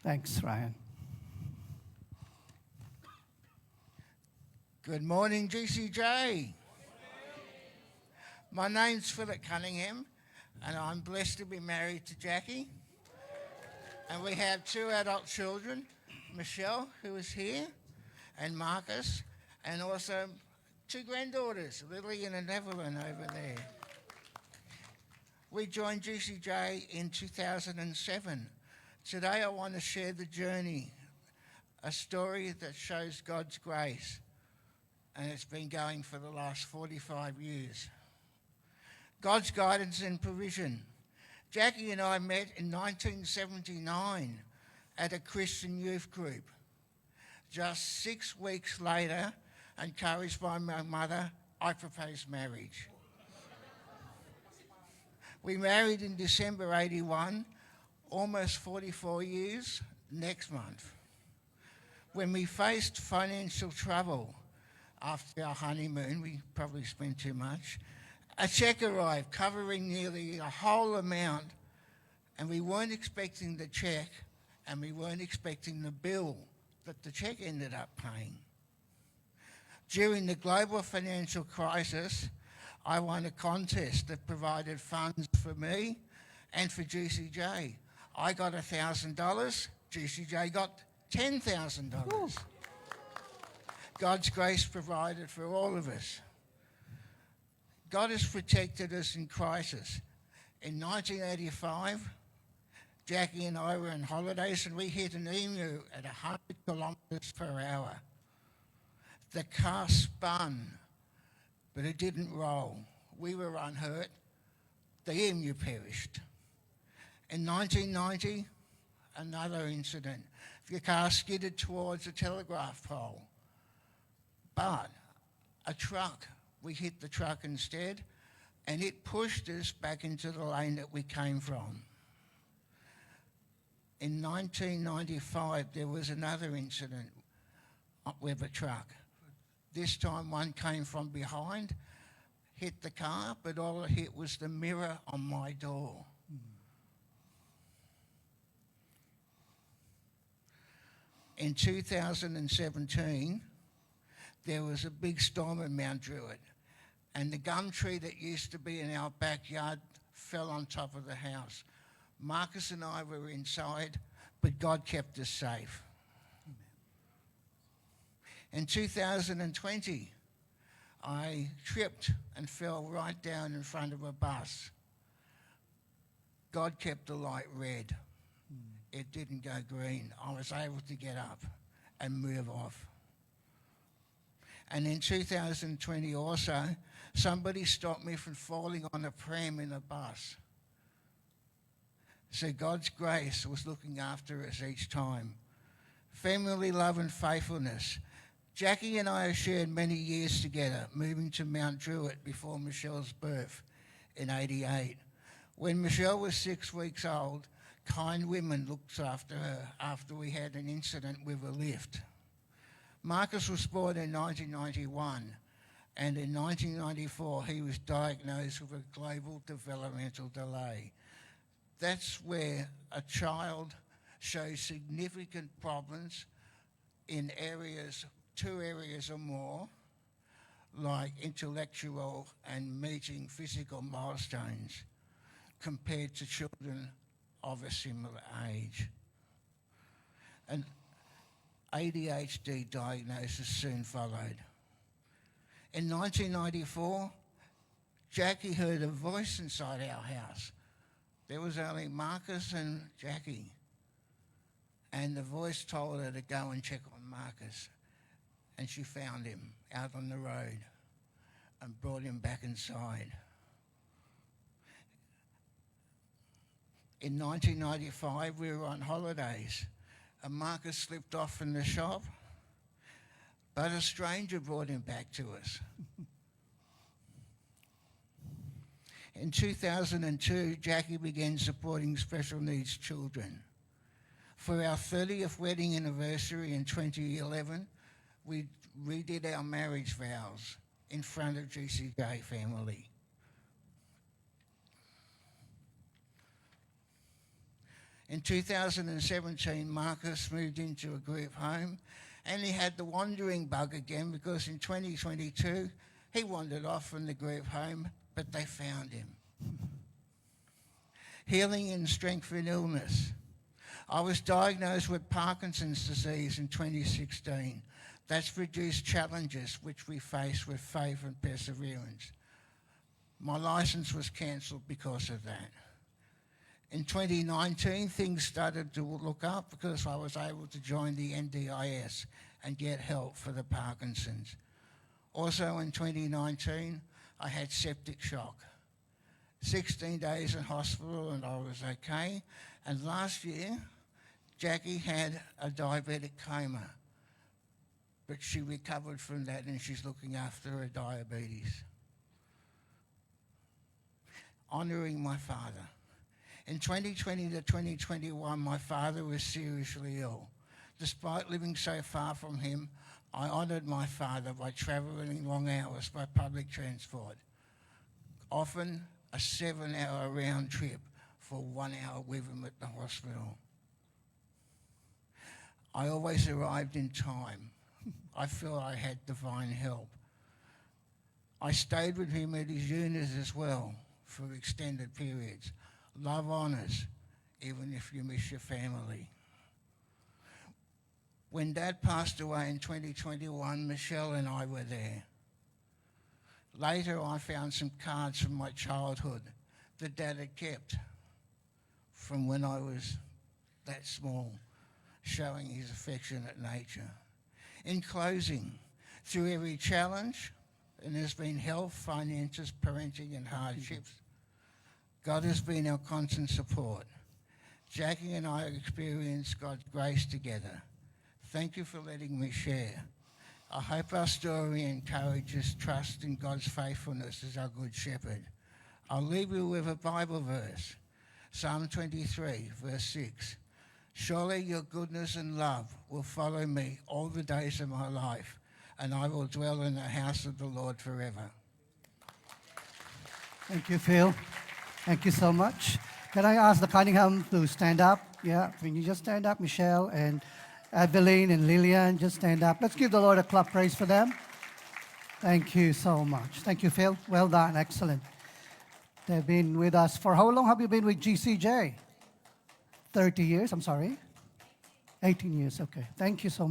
Thanks, Ryan. Good morning, GCJ. My name's Phillip Cunningham, and I'm blessed to be married to Jackie. And we have two adult children, Michelle, who is here, and Marcus, and also two granddaughters, Lily and Evelyn over there. We joined GCJ in 2007. Today I want to share the journey, a story that shows God's grace, and it's been going for the last 45 years. God's guidance and provision. Jackie and I met in 1979 at a Christian youth group. Just 6 weeks later, encouraged by my mother, I proposed marriage. We married in December 81, almost 44 years next month. When we faced financial trouble after our honeymoon, we probably spent too much, a cheque arrived covering nearly the whole amount, and we weren't expecting the cheque, and we weren't expecting the bill that the cheque ended up paying. During the global financial crisis, I won a contest that provided funds for me and for GCJ. I got $1,000, GCJ got $10,000. God's grace provided for all of us. God has protected us in crisis. In 1985, Jackie and I were on holidays and we hit an emu at 100 kilometres per hour. The car spun, but it didn't roll. We were unhurt. The emu perished. In 1990, another incident. The car skidded towards a telegraph pole. But a truck, we hit the truck instead, and it pushed us back into the lane that we came from. In 1995, there was another incident with a truck. This time one came from behind, hit the car, but all it hit was the mirror on my door. In 2017, there was a big storm in Mount Druitt, and the gum tree that used to be in our backyard fell on top of the house. Marcus and I were inside, but God kept us safe. In 2020, I tripped and fell right down in front of a bus. God kept the light red. It didn't go green. I was able to get up and move off. And in 2020 also, somebody stopped me from falling on a pram in a bus. So God's grace was looking after us each time. Family love and faithfulness. Jackie and I have shared many years together, moving to Mount Druitt before Michelle's birth in 88. When Michelle was 6 weeks old, kind women looked after her after we had an incident with a lift. Marcus was born in 1991, and in 1994 he was diagnosed with a global developmental delay. That's where a child shows significant problems in two areas or more, like intellectual and meeting physical milestones, compared to children of a similar age. An ADHD diagnosis soon followed. In 1994, Jackie heard a voice inside our house. There was only Marcus and Jackie, and the voice told her to go and check on Marcus, and she found him out on the road and brought him back inside. In 1995, we were on holidays, and Marcus slipped off in the shop, but a stranger brought him back to us. In 2002, Jackie began supporting special needs children. For our 30th wedding anniversary in 2011, we redid our marriage vows in front of GCJ family. In 2017, Marcus moved into a group home, and he had the wandering bug again because in 2022 he wandered off from the group home, but they found him. Healing and strength in illness. I was diagnosed with Parkinson's disease in 2016. That's produced challenges which we face with faith and perseverance. My license was cancelled because of that. In 2019, things started to look up because I was able to join the NDIS and get help for the Parkinson's. Also in 2019, I had septic shock. 16 days in hospital and I was okay. And last year, Jackie had a diabetic coma, but she recovered from that and she's looking after her diabetes. Honouring my father. In 2020 to 2021, my father was seriously ill. Despite living so far from him, I honoured my father by travelling long hours by public transport, often a 7-hour round trip for 1 hour with him at the hospital. I always arrived in time. I feel I had divine help. I stayed with him at his unit as well for extended periods. Love honours, even if you miss your family. When Dad passed away in 2021, Michelle and I were there. Later, I found some cards from my childhood that Dad had kept from when I was that small, showing his affectionate nature. In closing, through every challenge, and there's been health, finances, parenting and hardships, God has been our constant support. Jackie and I experienced God's grace together. Thank you for letting me share. I hope our story encourages trust in God's faithfulness as our good shepherd. I'll leave you with a Bible verse, Psalm 23, verse 6. Surely your goodness and love will follow me all the days of my life, and I will dwell in the house of the Lord forever. Thank you, Phil. Thank you so much. Can I ask the Cunningham to stand up? Yeah, can you just stand up, Michelle and Evelyn and Lillian, just stand up. Let's give the Lord a clap praise for them. Thank you so much. Thank you, Phil. Well done. Excellent. They've been with us for how long have you been with GCJ? 30 years, I'm sorry. 18 years, okay. Thank you so much.